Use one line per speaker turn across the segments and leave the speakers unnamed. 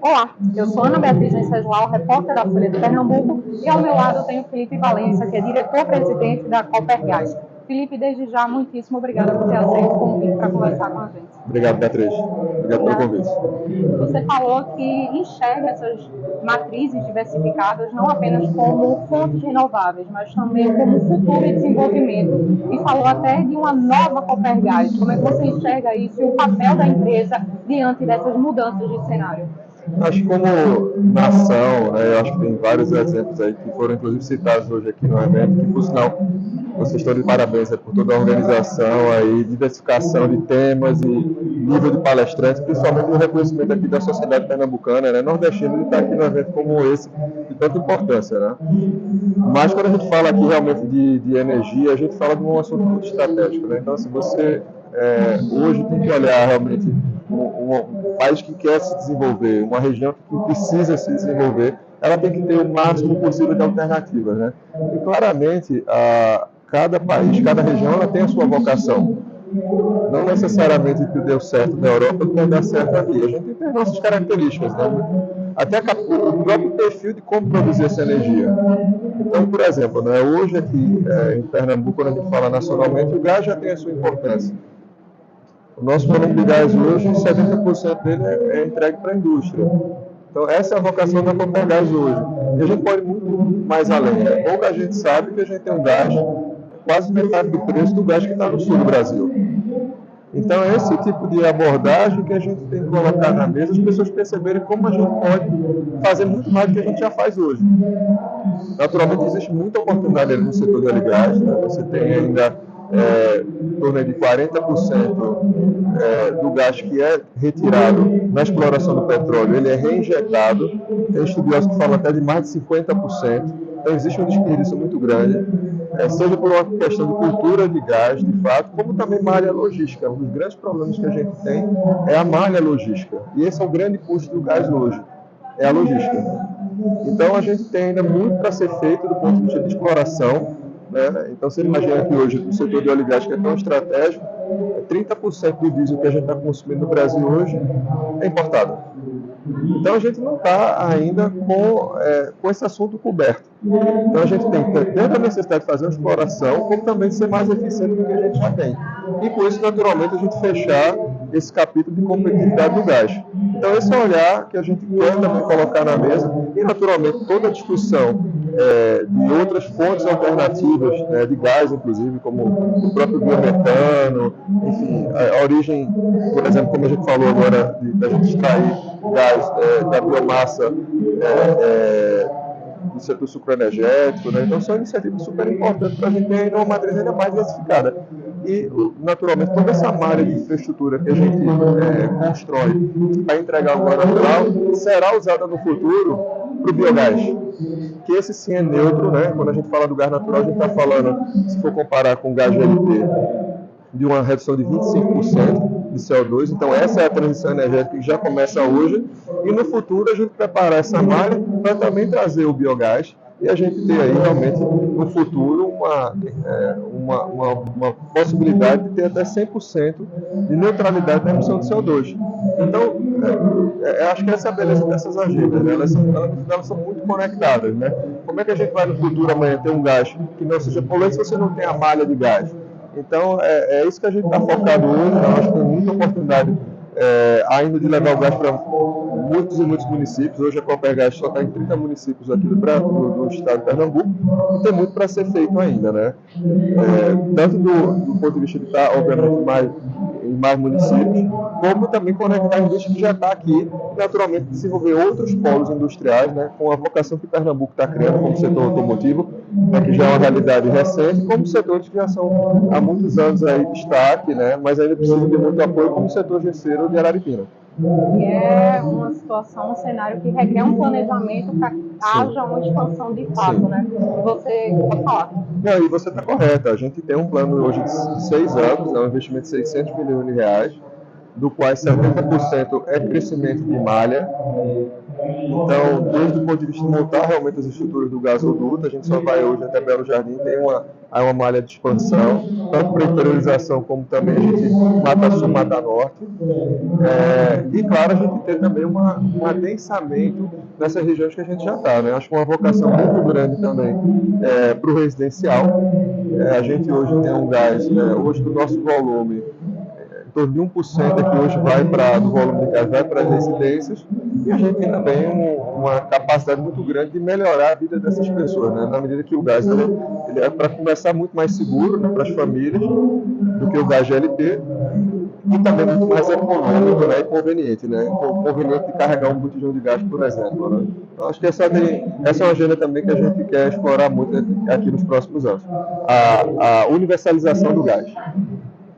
Olá, eu sou Ana Beatriz Venceslau, repórter da Folha de Pernambuco, e ao meu lado tenho Felipe Valença, que é diretor-presidente da Copergás. Felipe, desde já, muitíssimo obrigada por ter aceito o convite para conversar com a gente.
Obrigado, Beatriz. Obrigado pelo convite.
Você falou que enxerga essas matrizes diversificadas não apenas como fontes renováveis, mas também como futuro e desenvolvimento. E falou até de uma nova Copergás. Como é que você enxerga isso e o papel da empresa diante dessas mudanças de cenário?
Acho que como nação, né, eu acho que tem vários exemplos aí que foram inclusive citados hoje aqui no evento, que por sinal vocês estão de parabéns por toda a organização aí, diversificação de temas e nível de palestrantes, principalmente o reconhecimento aqui da sociedade pernambucana, né, nordestina, de estar aqui num evento como esse, de tanta importância, né? Mas quando a gente fala aqui realmente de energia, a gente fala de um assunto muito estratégico, né? Então, se você hoje tem que olhar realmente um país que quer se desenvolver, uma região que precisa se desenvolver, ela tem que ter o máximo possível de alternativas, né? E claramente, cada país, cada região, ela tem a sua vocação. Não necessariamente o que deu certo na Europa vai dar certo aqui. A gente tem nossas características, né? Até o próprio perfil de como produzir essa energia. Então, por exemplo, né, hoje aqui em Pernambuco, quando a gente fala nacionalmente, o gás já tem a sua importância. O nosso volume de gás hoje, 70% dele é entregue para a indústria. Então, essa é a vocação da Copergás hoje. E a gente pode ir muito mais além. Né? Pouca gente sabe que a gente tem um gás quase metade do preço do gás que está no sul do Brasil. Então, é esse tipo de abordagem que a gente tem que colocar na mesa, as pessoas perceberem como a gente pode fazer muito mais do que a gente já faz hoje. Naturalmente, existe muita oportunidade no setor de óleo e gás. Né? Você tem ainda em torno de 40% do gás que é retirado na exploração do petróleo, ele é reinjetado. Tem estudiosos que falam até de mais de 50%. Então, existe um desperdício muito grande, seja por uma questão de cultura de gás, de fato, como também malha logística. Um dos grandes problemas que a gente tem é a malha logística. E esse é o grande custo do gás hoje, é a logística. Então, a gente tem ainda muito para ser feito do ponto de vista de exploração. Né? Então, você imagina que hoje o setor de óleo e gás, que é tão estratégico, 30% do diesel que a gente está consumindo no Brasil hoje é importado. Então, a gente não está ainda com esse assunto coberto. Então, a gente tem que ter a necessidade de fazer uma exploração, como também de ser mais eficiente do que a gente já tem. E, com isso, naturalmente, a gente fechar esse capítulo de competitividade do gás. Então, esse é o olhar que a gente quer também colocar na mesa e, naturalmente, toda a discussão de outras fontes alternativas de gás, inclusive, como o próprio biometano, enfim, a origem, por exemplo, como a gente falou agora, da gente extrair gás da biomassa do setor sucroenergético, né? Então são iniciativas super importantes para a gente ter uma matriz ainda mais diversificada. E, naturalmente, toda essa malha de infraestrutura que a gente constrói para entregar o gás natural será usada no futuro para o biogás. Que esse sim é neutro, né? Quando a gente fala do gás natural, a gente está falando, se for comparar com o gás GLP, de uma redução de 25% de CO2. Então, essa é a transição energética que já começa hoje. E no futuro, a gente preparar essa malha para também trazer o biogás e a gente ter aí, realmente, no futuro, uma possibilidade de ter até 100% de neutralidade na emissão de CO2. Então, acho que essa é a beleza dessas agendas, né? Elas são muito conectadas, né? Como é que a gente vai no futuro amanhã ter um gás que não seja poluente se você não tem a malha de gás? Então, é isso que a gente está focado hoje. Eu acho que tem muita oportunidade ainda de levar o gás para muitos e muitos municípios. Hoje a Copergás só está em 30 municípios aqui do estado de Pernambuco e tem muito para ser feito ainda, né? Tanto do ponto de vista de estar, obviamente, em mais municípios, como também conectar a indústria que já está aqui, naturalmente desenvolver outros polos industriais, né, com a vocação que Pernambuco está criando como setor automotivo, né, que já é uma realidade recente, como setores que já são há muitos anos aí destaque, né, mas ainda precisa de muito apoio, como o setor gesseiro de Araripina.
E é uma situação, um cenário que requer um planejamento para que haja uma expansão de fato, sim, né? Você pode falar.
Não, e você está correta. A gente tem um plano hoje de 6 anos, um investimento de 600 milhões de reais, do qual 70% é crescimento de malha. Então, desde o ponto de vista de montar realmente as estruturas do gasoduto, a gente só vai hoje até Belo Jardim, tem uma malha de expansão, tanto para interiorização como também a gente mata sul, mata norte. E claro, a gente tem também um adensamento nessas regiões que a gente já está, né? Acho que uma vocação muito grande também para o residencial. A gente hoje tem um gás, hoje do nosso volume, em torno de 1% é que hoje vai do volume de gás vai para as residências, e a gente tem também uma capacidade muito grande de melhorar a vida dessas pessoas, né? Na medida que o gás ele é, para começar, muito mais seguro, né, para as famílias do que o gás GLP, e também muito mais econômico, né, e conveniente, né? Conveniente de carregar um botijão de gás, por exemplo, né? Então, acho que essa é uma agenda também que a gente quer explorar muito aqui nos próximos anos. A universalização do gás.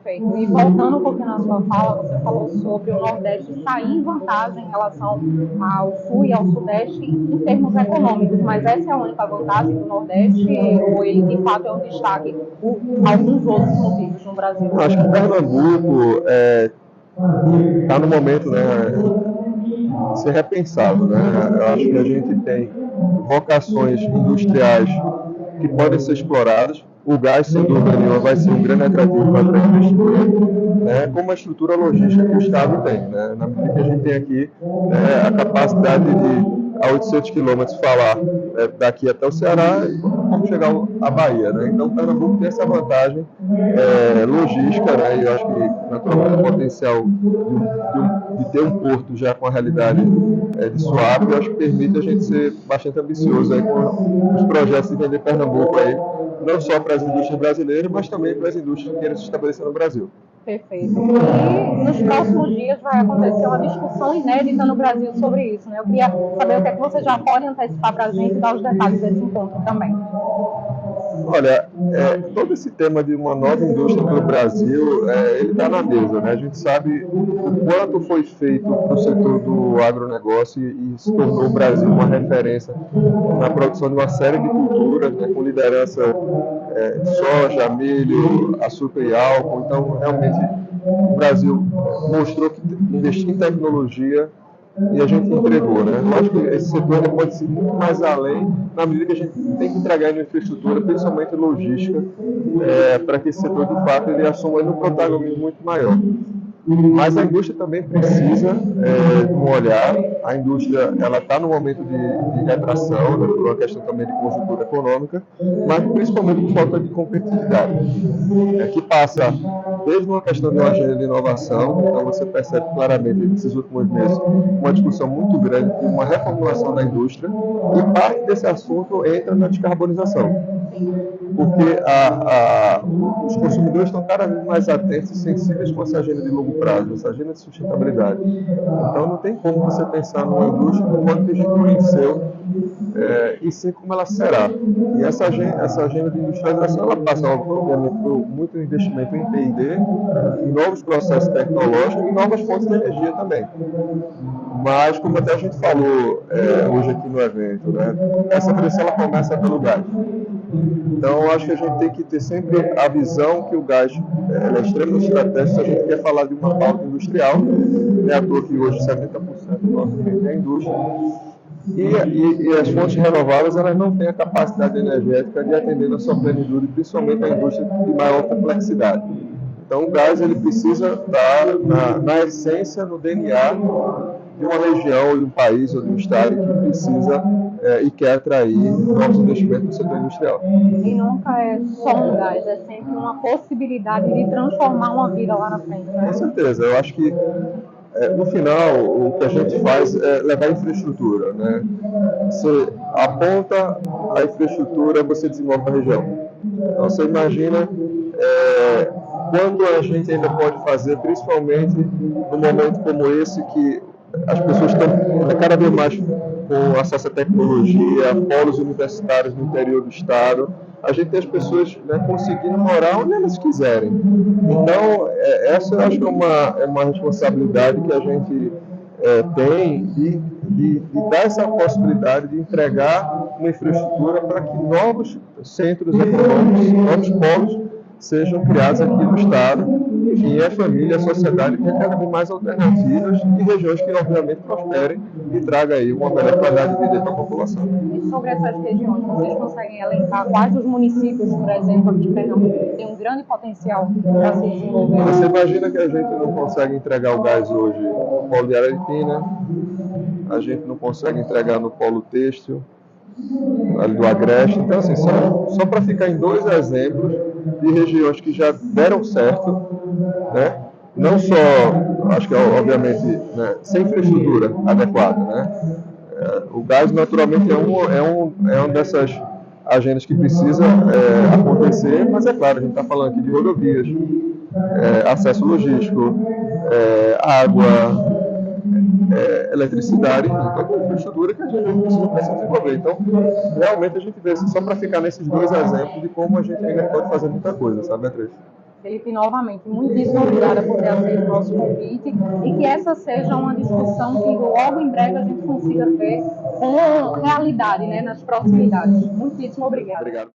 Perfeito. E voltando um pouquinho na sua fala, você falou sobre o Nordeste sair em vantagem em relação ao Sul e ao Sudeste em termos econômicos, mas essa é a única vantagem do Nordeste ou ele de fato é um destaque por alguns outros motivos no Brasil?
Acho que Pernambuco está no momento, né, de ser repensado, né? Eu acho que a gente tem vocações industriais que podem ser exploradas. O gás, sem dúvida nenhuma, vai ser um grande atrativo para a infraestrutura, como a estrutura logística que o Estado tem, né? Na medida que a gente tem aqui a capacidade de, a 800 quilômetros, falar daqui até o Ceará e como chegar à Bahia, né? Então, Pernambuco tem essa vantagem logística, né? E eu acho que, naturalmente, o potencial de ter um porto já com a realidade de Suape, eu acho que permite a gente ser bastante ambicioso aí com os projetos de vender Pernambuco aí, não só para as indústrias brasileiras, mas também para as indústrias que querem se estabelecer no Brasil.
Perfeito. E nos próximos dias vai acontecer uma discussão inédita no Brasil sobre isso, né? Eu queria saber o que é que você já pode antecipar para a gente e dar os detalhes desse encontro também.
Olha, todo esse tema de uma nova indústria para o Brasil, ele está na mesa, né? A gente sabe o quanto foi feito para o setor do agronegócio e se tornou o Brasil uma referência na produção de uma série de culturas, né, com liderança de soja, milho, açúcar e álcool. Então, realmente, o Brasil mostrou que investir em tecnologia e a gente entregou, né? Eu acho que esse setor pode ir muito mais além, na medida que a gente tem que entregar em infraestrutura, principalmente logística, para que esse setor, de fato, ele assuma um protagonismo muito maior. Mas a indústria também precisa de um olhar. A indústria está no momento de retração, né, por uma questão também de conjuntura econômica, mas principalmente por falta de competitividade, que passa desde uma questão de uma agenda de inovação. Então você percebe claramente nesses últimos meses uma discussão muito grande de uma reformulação da indústria, e parte desse assunto entra na descarbonização, porque os consumidores estão cada vez mais atentos e sensíveis com essa agenda de longo prazo, essa agenda de sustentabilidade. Então não tem como você pensar numa indústria como a que a gente conheceu, e sim como ela será. E essa agenda de industrialização, ela passa, obviamente, por muito investimento em P&D, em novos processos tecnológicos e novas fontes de energia também. Mas, como até a gente falou hoje aqui no evento, né, essa crescem ela começa pelo gás. Então, eu acho que a gente tem que ter sempre a visão que o gás é extremamente estratégico se a gente quer falar de uma pauta industrial. Não é à toa que hoje 70% do nosso PIB é indústria. E as fontes renováveis, elas não têm a capacidade energética de atender na sua plenitude, principalmente a indústria de maior complexidade. Então, o gás ele precisa estar na essência, no DNA de uma região, ou de um país, ou de um estado que precisa e quer atrair novos investimentos no setor industrial.
E nunca é só um gás, é sempre uma possibilidade de transformar uma vida lá na frente, né?
Com certeza. Eu acho que, no final, o que a gente faz é levar a infraestrutura, né? Você aponta a infraestrutura, você desenvolve a região. Então, você imagina quando a gente ainda pode fazer, principalmente num momento como esse, que as pessoas estão cada vez mais com acesso à tecnologia, polos universitários no interior do estado. A gente tem as pessoas, né, conseguindo morar onde elas quiserem. Então, essa eu acho que é uma responsabilidade que a gente tem de dar essa possibilidade de entregar uma infraestrutura para que novos centros econômicos, novos polos sejam criados aqui no estado, enfim, a família, a sociedade quer cada vez mais alternativas e regiões que obviamente prosperem e tragam aí uma melhor qualidade de vida para a população.
E sobre essas regiões, vocês conseguem elencar quais os municípios, por exemplo, aqui em Pernambuco, que têm um grande potencial para se desenvolver?
Você imagina que a gente não consegue entregar o gás hoje no polo de Araritina, a gente não consegue entregar no polo têxtil, ali do Agreste. Então, assim, só para ficar em 2 exemplos de regiões que já deram certo, né? Não só, acho que obviamente, né, sem infraestrutura adequada, né? O gás, naturalmente, é uma dessas agendas que precisa acontecer, mas é claro, a gente está falando aqui de rodovias, acesso logístico, água, eletricidade, então é infraestrutura que a gente precisa desenvolver. Então, realmente a gente vê, só para ficar nesses 2 exemplos de como a gente ainda pode fazer muita coisa, sabe, Beatriz?
Felipe, novamente, muitíssimo obrigada por ter aceito o nosso convite e que essa seja uma discussão que logo em breve a gente consiga ver com realidade, né, nas proximidades. Muitíssimo obrigada.
Obrigado.